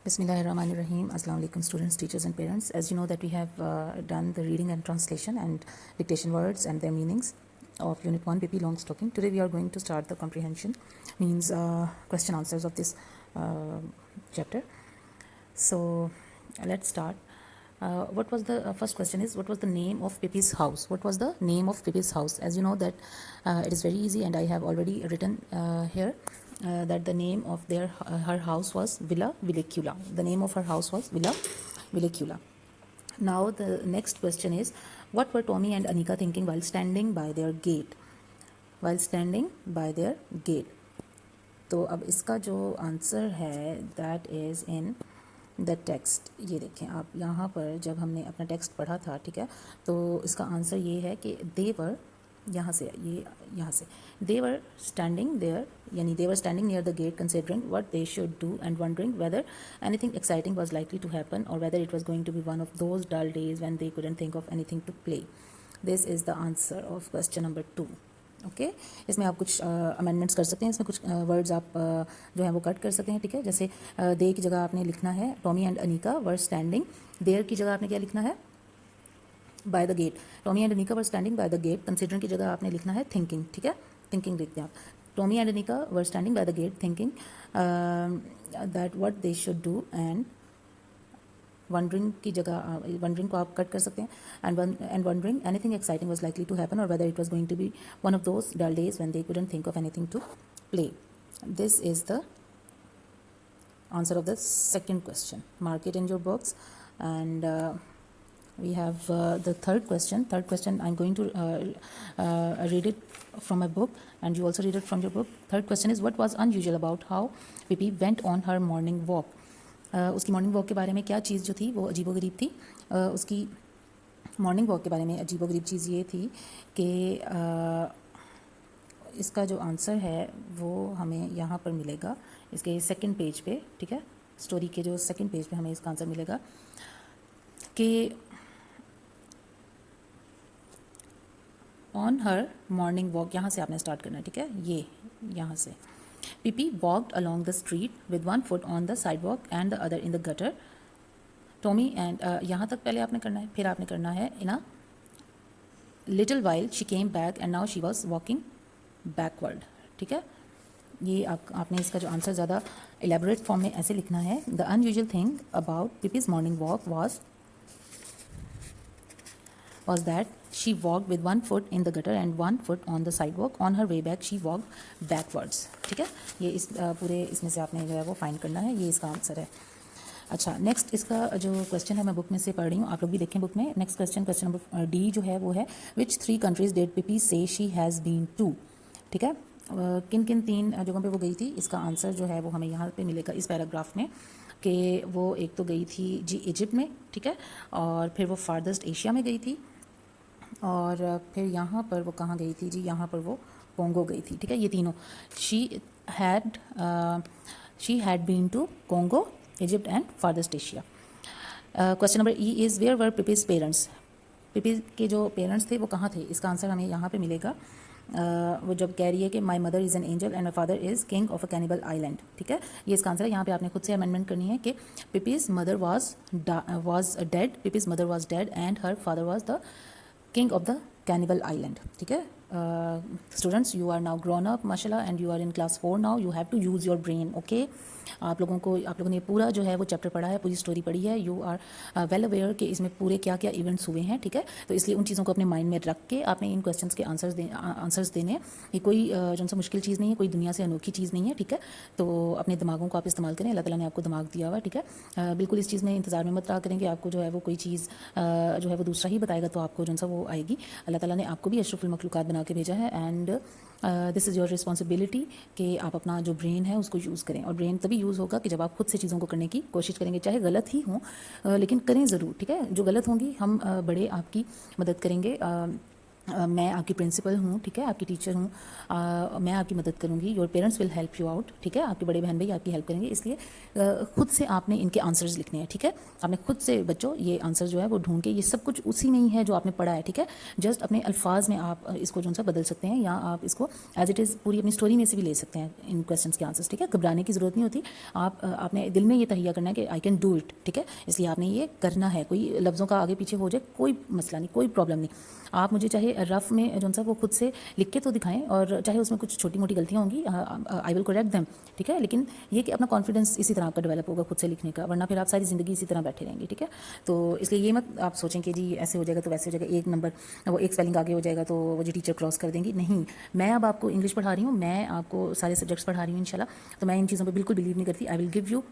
Bismillahirrahmanirrahim. Assalamu alaikum students, teachers and parents. As you know that we have done the reading and translation and dictation words and their meanings of Unit 1 PP Longstocking. Today we are going to start the comprehension, means question answers of this chapter. So let's start. What was the first question is, what was the name of Pippi's house? What was the name of Pippi's house? As you know that it is very easy, and I have already written here that the name of her house was Villa Villicula. The name of her house was Villa Villicula. Now the next question is, what were Tommy and Anika thinking while standing by their gate? While standing by their gate. तो अब इसका जो answer है that is in the text. ये देखें आप, यहाँ पर जब हमने अपना टेक्स्ट पढ़ा था, ठीक है, तो इसका आंसर ये है कि देवर, यहाँ से ये यहाँ से देवर स्टैंडिंग देयर, यानी they were standing near the gate considering what they should do and wondering whether anything exciting was likely to happen और whether it was going to be one of those dull days when they couldn't think of anything to play. This is the answer of question number 2. Okay इसमें आप कुछ amendments कर सकते हैं, इसमें कुछ words आप जो है वो कट कर सकते हैं, ठीक है. जैसे दे की जगह आपने लिखना है Tommy and Annika were standing. There की जगह आपने क्या लिखना है? By the gate. Tommy and Annika were standing by the gate. Considering की जगह आपने लिखना है थिंकिंग, ठीक है, थिंकिंग लिखते हैं आप. Tommy and Annika were standing by the gate thinking that what they should do and wondering की जगह वंडरिंग को आप कट कर सकते हैं. And wondering anything exciting was likely to happen और whether it was going to be one of those dull days when they couldn't think of anything to play. This is the answer of the second question. Mark it in your books. And we have the third question. Third question, I'm going to read it from my book, and you also read it from your book. Third question is, what was unusual about how Pippi went on her morning walk? उसकी morning walk के बारे में क्या चीज़ जो थी वो अजीबोगरीब थी. उसकी मॉर्निंग वॉक के बारे में अजीबोगरीब चीज़ ये थी कि इसका जो आंसर है वो हमें यहाँ पर मिलेगा इसके सेकंड पेज पे, ठीक है. स्टोरी के जो सेकंड पेज पे हमें इसका आंसर मिलेगा कि ऑन हर मॉर्निंग वॉक. यहाँ से आपने स्टार्ट करना है, ठीक है, ये यहाँ से. Pippi walked along the street with one foot on the sidewalk and the other in the gutter. Tommy and यहाँ तक पहले आपने करना है, फिर आपने करना है in a little while she came back and now she was walking backward, ठीक है. ये आपने इसका जो आंसर ज़्यादा एलेबोरेट फॉर्म में ऐसे लिखना है. The unusual thing about Pippi's morning walk was that she walked with one foot in the gutter and one foot on the sidewalk. On her way back she walked backwards, ठीक है. ये इस पूरे इसमें से आपने जो है वो फाइंड करना है. ये इसका आंसर है. अच्छा, नेक्स्ट इसका जो क्वेश्चन है मैं बुक में से पढ़ रही हूँ, आप लोग भी देखें बुक में. नेक्स्ट क्वेश्चन नंबर डी जो है वो है, विच 3 कंट्रीज डिड Pippi से शी हैज़ बीन टू, ठीक है. किन किन 3 जगहों पे वो गई थी, इसका आंसर जो है वो हमें यहाँ पे मिलेगा इस पैराग्राफ में कि वो एक तो गई थी जी इजिप्ट में, ठीक है, और फिर वो फारदेस्ट एशिया में गई थी, और फिर यहाँ पर वो कहाँ गई थी जी, यहाँ पर वो कोंगो गई थी, ठीक है. ये तीनों she had been to Congo, Egypt and farthest Asia. Question number E is, where were Pippi's parents. Pippi के जो पेरेंट्स थे वो कहाँ थे, इसका आंसर हमें यहाँ पे मिलेगा. वो जब कह रही है कि my mother is an angel and my father is king of a cannibal island, ठीक है, ये इसका आंसर है. यहाँ पे आपने खुद से अमेंडमेंट करनी है कि Pippi's mother was dead, Pippi's mother was dead and her father was the king of the cannibal island, ठीक है. Students, you are now grown up माशाल्लाह and you are in class 4 now. You have to use your brain. Okay, आप लोगों ने पूरा जो है वो चैप्टर पढ़ा है, पूरी स्टोरी पढ़ी है. यू आर वेल अवेयर कि इसमें पूरे क्या क्या इवेंट्स हुए हैं, ठीक है. तो इसलिए उन चीज़ों को अपने माइंड में रख के आपने इन क्वेश्चंस के आंसर्स देने हैं. ये कोई जो सा मुश्किल चीज़ नहीं है, कोई दुनिया से अनोखी चीज़ नहीं है, ठीक है. तो अपने दिमागों को आप इस्तेमाल करें. अल्लाह ताला ने आपको दिमाग दिया हुआ है, ठीक है. बिल्कुल इस चीज़ में इंतजार में मत रहा करेंगे आपको जो है वो कोई चीज़ जो है वो दूसरा ही बताएगा तो आपको जो सा वो आएगी. अल्लाह ताला ने आपको भी अशरफुल मखलूक़ात बना के भेजा है, and this is your responsibility कि आप अपना जो ब्रेन है उसको यूज़ करें. और ब्रेन तभी यूज़ होगा कि जब आप खुद से चीज़ों को करने की कोशिश करेंगे, चाहे गलत ही हों, लेकिन करें ज़रूर, ठीक है. जो गलत होंगी हम बड़े आपकी मदद करेंगे मैं आपकी प्रिंसिपल हूँ, ठीक है, आपकी टीचर हूँ, मैं आपकी मदद करूँगी। Your parents will help you out, ठीक है, आपके बड़े बहन भाई आपकी हेल्प करेंगे, इसलिए खुद से आपने इनके आंसर्स लिखने हैं, ठीक है। आपने खुद से बच्चों ये आंसर जो है वो ढूंढ के, ये सब कुछ उसी में ही है जो आपने पढ़ा है, ठीक है। जस्ट अपने अल्फाज में आप इसको जो सा बदल सकते हैं, या आप इसको एज इट इज़ पूरी अपनी स्टोरी में से भी ले सकते हैं इन क्वेश्चंस के आंसर्स, ठीक है। घबराने की ज़रूरत नहीं होती। आपने दिल में ये तहिया करना है कि आई कैन डू इट, ठीक है, इसलिए आपने ये करना है। कोई लफ्ज़ों का आगे पीछे हो जाए कोई मसला नहीं, कोई प्रॉब्लम नहीं। आप मुझे चाहे रफ में जो सा वो खुद से लिख के तो दिखाएं, और चाहे उसमें कुछ छोटी मोटी गलतियाँ होंगी, आई विल करेक्ट देम, ठीक है। लेकिन ये कि अपना कॉन्फिडेंस इसी तरह आपका डेवलप होगा खुद से लिखने का, वरना फिर आप सारी ज़िंदगी इसी तरह बैठे रहेंगे, ठीक है। तो इसलिए ये मत आप सोचें कि जी ऐसे हो जाएगा तो वैसे हो जाएगा, एक नंबर वो एक स्पेलिंग आगे हो जाएगा तो वो जी टीचर क्रॉस कर देंगी। नहीं, मैं अब आपको इंग्लिश पढ़ा रही हूँ, मैं आपको सारे सब्जेक्ट्स पढ़ा रही हूँ इंशाल्लाह, तो मैं इन चीज़ों पर बिल्कुल बिलीव नहीं करती। I will give you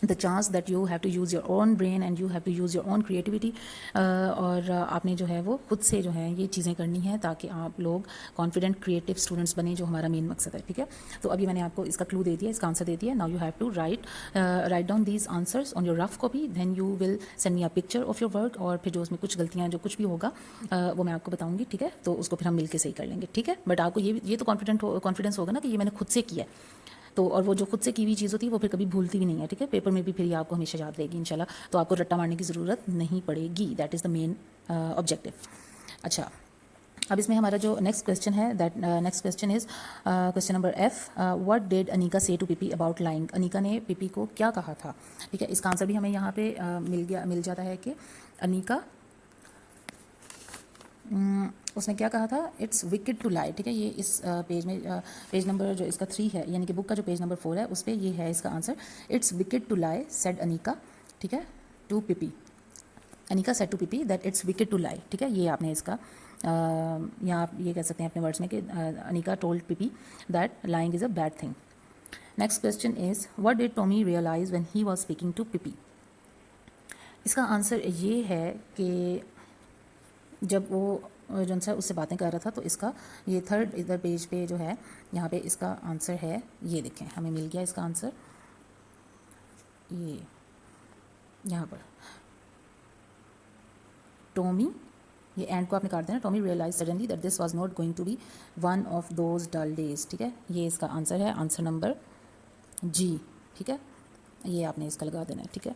the chance that you have to use your own brain and you have to use your own creativity, और आपने जो है वो खुद से जो है ये चीज़ें करनी है ताकि आप लोग कॉन्फिडेंट क्रिएटिव स्टूडेंट्स बने, जो हमारा मेन मकसद है, ठीक है। तो अभी मैंने आपको इसका क्लू दे दिया, इसका आंसर दे दिया। Now you have to write down these answers on your rough copy, then you will send me a picture of your work, और फिर जो उसमें कुछ गलतियाँ जो कुछ भी होगा वो मैं आपको बताऊंगी, ठीक है। तो उसको फिर हम मिलकर सही कर लेंगे, ठीक है। बट आपको ये तो कॉन्फिडेंस होगा ना कि ये मैंने खुद से किया है, तो और वो जो खुद से की हुई चीज़ होती है वो फिर कभी भूलती भी नहीं है, ठीक है। पेपर में भी फिर ये आपको हमेशा याद रहेगी इंशाल्लाह, तो आपको रट्टा मारने की ज़रूरत नहीं पड़ेगी। That is the main objective. अच्छा, अब इसमें हमारा जो नेक्स्ट क्वेश्चन है, that next question is question number F. What did Annika say to Pippi about lying. Annika ने पीपी को क्या कहा था, ठीक है। इसका आंसर भी हमें यहाँ पे मिल जाता है कि अनीका उसने क्या कहा था, इट्स विकेड टू लाई, ठीक है। ये इस पेज में पेज नंबर जो इसका 3 है, यानी कि बुक का जो पेज नंबर 4 है उस पर ये है इसका answer. It's wicked to lie said Annika, ठीक है, to Pippi. Annika said to Pippi that it's wicked to lie, ठीक है। ये आपने इसका यहाँ आप ये कह सकते हैं अपने वर्ड्स में कि Annika told Pippi that lying is a bad thing. Next question is what did Tommy realize when he was speaking to Pippi. इसका आंसर ये है कि जब वो जो सा उससे बातें कर रहा था, तो इसका ये थर्ड इधर पेज पे जो है यहाँ पे इसका आंसर है, ये देखें हमें मिल गया इसका आंसर, ये यहाँ पर टॉमी, ये एंड को आपने काट देना। Tommy realize suddenly that this was not going to be one of those dull days, ठीक है। ये इसका आंसर है, आंसर नंबर जी, ठीक है। ये आपने इसका लगा देना है, ठीक है।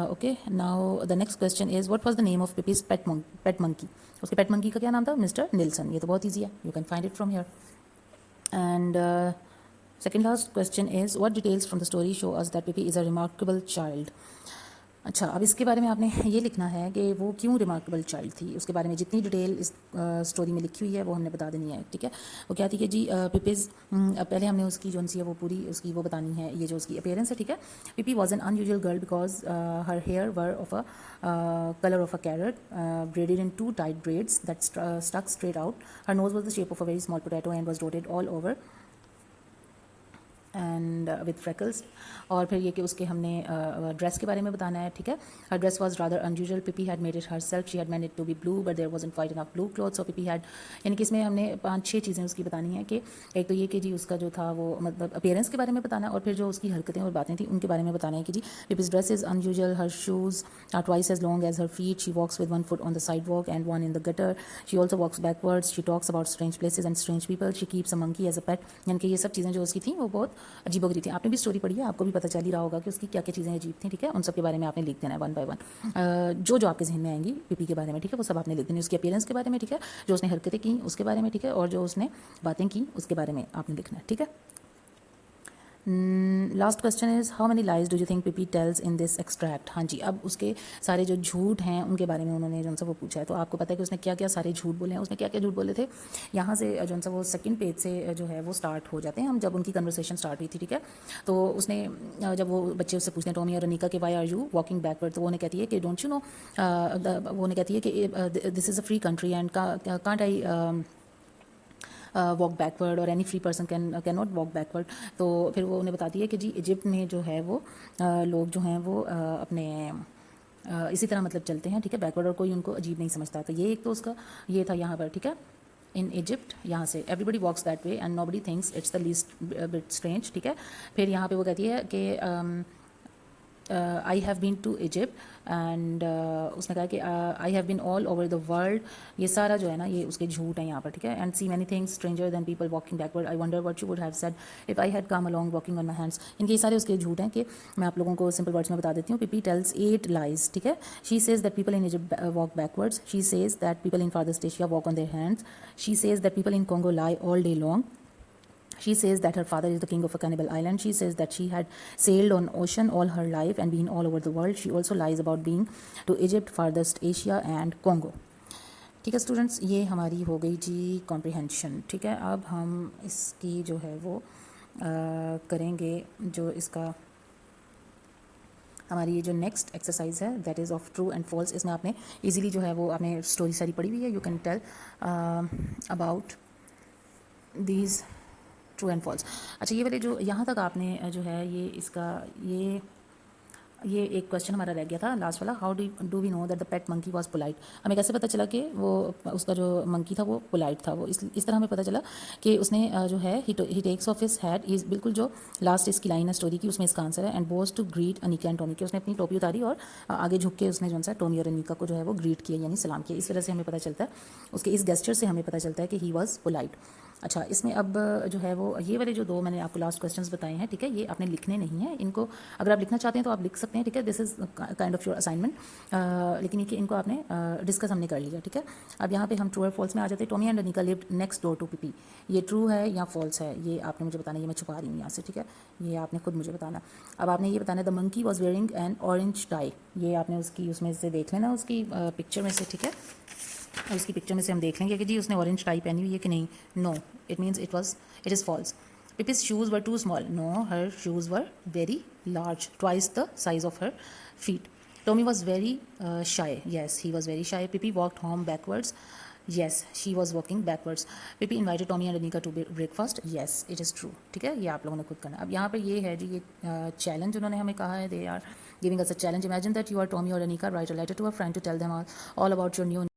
Okay, now the next question is what was the name of Pippi's pet monkey. उसके पेट मंकी का क्या नाम था, मिस्टर निल्सन। ये तो बहुत ईजी है, you can find it from here. And second last question is what details from the story show us that Pippi is a remarkable child. अच्छा, अब इसके बारे में आपने ये लिखना है कि वो क्यों रिमार्केबल चाइल्ड थी, उसके बारे में जितनी डिटेल इस स्टोरी में लिखी हुई है वो हमने बता देनी है, ठीक है। वो क्या थी कि जी पिपीज़, पहले हमने उसकी जो सी है वो पूरी उसकी वो बतानी है, ये जो उसकी अपीयरेंस है, ठीक है। Pippi was an unusual girl because her hair were of a colour of a carrot braided in two tight braids that stuck straight out. Her nose was the shape of a very small potato and was dotted all over and with freckles. और फिर ये कि उसके हमने dress के बारे में बताना है, ठीक है। Her dress was rather unusual, Pippi had made it herself, she had made it to be blue but there wasn't quite enough blue cloths. और पिपी हैड, यानी कि इसमें हमने 5-6 चीज़ें उसकी बतानी है कि एक तो ये कि जी उसका जो था वो मतलब अपीयरेंस के बारे में बताना है, और फिर जो उसकी हरकतें और बातें थी उनके बारे में बताना है कि जी Pippi's dress is unusual, her shoes are twice as long as her feet, she walks with 1 foot on the sidewalk and 1 in the gutter, she also walks backwards, she talks about strange places and strange people, she keeps a monkey as a pet। यानी कि ये सब चीज़ें जो उसकी थी वो बहुत अजीबोगरीब थी। आपने भी स्टोरी पढ़ी है, आपको भी पता चल ही रहा होगा कि उसकी क्या क्या चीज़ें अजीब थी, ठीक है। उन सब के बारे में आपने लिख देना है 1 by 1, जो आपके जहन में आएंगी पिपी के बारे में, ठीक है, वो सब आपने लिख देनी। उसकी अपीयरेंस के बारे में, ठीक है, जो उसने हरकतें की उसके बारे में, ठीक है, और जो उसने बातें की उसके बारे में आपने लिखना है, ठीक है। Last question is how many lies do you think Pippi tells in this extract. हाँ जी, अब उसके सारे जो झूठ हैं उनके बारे में उन्होंने जो सा वो पूछा है, तो आपको पता है कि उसने क्या क्या सारे झूठ बोले हैं, उसने क्या क्या झूठ बोले थे। यहाँ से जो सा वो सेकंड पेज से जो है वो स्टार्ट हो जाते हैं, हम जब उनकी कन्वर्सेशन स्टार्ट हुई थी, ठीक है। तो उसने जब वो बच्चे उससे पूछते हैं टॉमी और अनीका के why are you walking backward, तो वो उन्हें कहती है कि डोंट यू नो, वो उन्हें कहती है कि this is a free country and can't I walk backward और any free person can not walk backward. तो फिर वो उन्हें बताती है कि जी इजिप्ट में जो है वो लोग जो हैं वो अपने इसी तरह मतलब चलते हैं, ठीक है, बैकवर्ड, और कोई उनको अजीब नहीं समझता। तो ये एक तो उसका ये था यहाँ पर, ठीक है। इन इजिप्ट, यहाँ से everybody walks that way and nobody thinks it's the least bit strange, ठीक है। फिर यहाँ पे वो कहती है कि I have been to Egypt and उसने कहा कि I have been all over the world. ये सारा जो है ना ये उसके झूठ है यहाँ पर, ठीक है। And see many things stranger than people walking backward, I wonder what you would have said if I had come along walking on my hands. इनके ये सारे उसके झूठ हैं कि मैं आप लोगों को सिंपल वर्ड्स में बता देती हूँ। पीपी टेल्स 8 लाइज, ठीक है। She says that people in Egypt walk backwards, she says that people in farthest Asia walk on their hands, she says that people in Congo lie all day long. She says that her father is the king of a cannibal island. She says that she had sailed on ocean all her life and been all over the world. She also lies about being to Egypt, farthest Asia and Congo. ठीक है students, ये हमारी हो गई जी comprehension, ठीक है। अब हम इसकी जो है वो करेंगे जो इसका हमारी ये जो नेक्स्ट एक्सरसाइज है that is of true and false. इसमें आपने इजीली जो है वो आपने स्टोरी सारी पढ़ी हुई है, you can tell about these true and false. अच्छा, ये वाले जो यहाँ तक आपने जो है ये इसका ये एक क्वेश्चन हमारा रह गया था लास्ट वाला, how do we know that the pet monkey was polite. हमें कैसे पता चला कि वो उसका जो मंकी था वो पोलाइट था। वो इस तरह हमें पता चला कि उसने जो है he takes off his head, is बिल्कुल जो लास्ट इसकी लाइन है स्टोरी की उसमें इसका आंसर है, and bows to greet Annika and Tommy, के उसने अपनी टोपी उतारी और आगे झुक के उसने जो सा टॉमी और अनिका को जो है वो ग्रीट किया यानी सलाम किया। इस तरह से हमें पता चलता है, उसके इस गेस्चर से हमें पता चलता है कि ही वॉज पोलाइट। अच्छा, इसमें अब जो है वो ये वाले जो दो मैंने आपको लास्ट क्वेश्चंस बताए हैं, ठीक है, ये आपने लिखने नहीं है। इनको अगर आप लिखना चाहते हैं तो आप लिख सकते हैं, ठीक है। This is kind of your assignment, लेकिन ये कि इनको आपने डिस्कस हमने कर लिया, ठीक है। अब यहाँ पे हम ट्रू और फॉल्स में आ जाते हैं। Tommy and Annika lived next door to Pippi, ये ट्रू है या फॉल्स है ये आपने मुझे बताना। ये मैं छुपा रही हूँ यहाँ से, ठीक है, ये आपने खुद मुझे बताना। अब आपने ये बताना the monkey was wearing N orange tie, ये आपने उसकी उसमें से देख लेना उसकी पिक्चर में से, ठीक है। उसकी पिक्चर में से हम देख लेंगे कि जी उसने ऑरेंज टाई पहनी हुई है कि नहीं। No, it means it is false. Pippi's shoes were too small. No, her shoes were very large, twice the size of her feet. Tommy was very shy. Yes, he was very shy. Pippi walked home backwards. Yes, she was walking backwards. Pippi invited Tommy and Anika to breakfast. Yes, it is true. ठीक है, ये आप लोगों ने खुद करना। अब यहाँ पर ये है जी ये चैलेंज उन्होंने हमें कहा है, they are giving us a challenge. Imagine that you are Tommy or Anika. Write a letter to a friend to tell them all about your new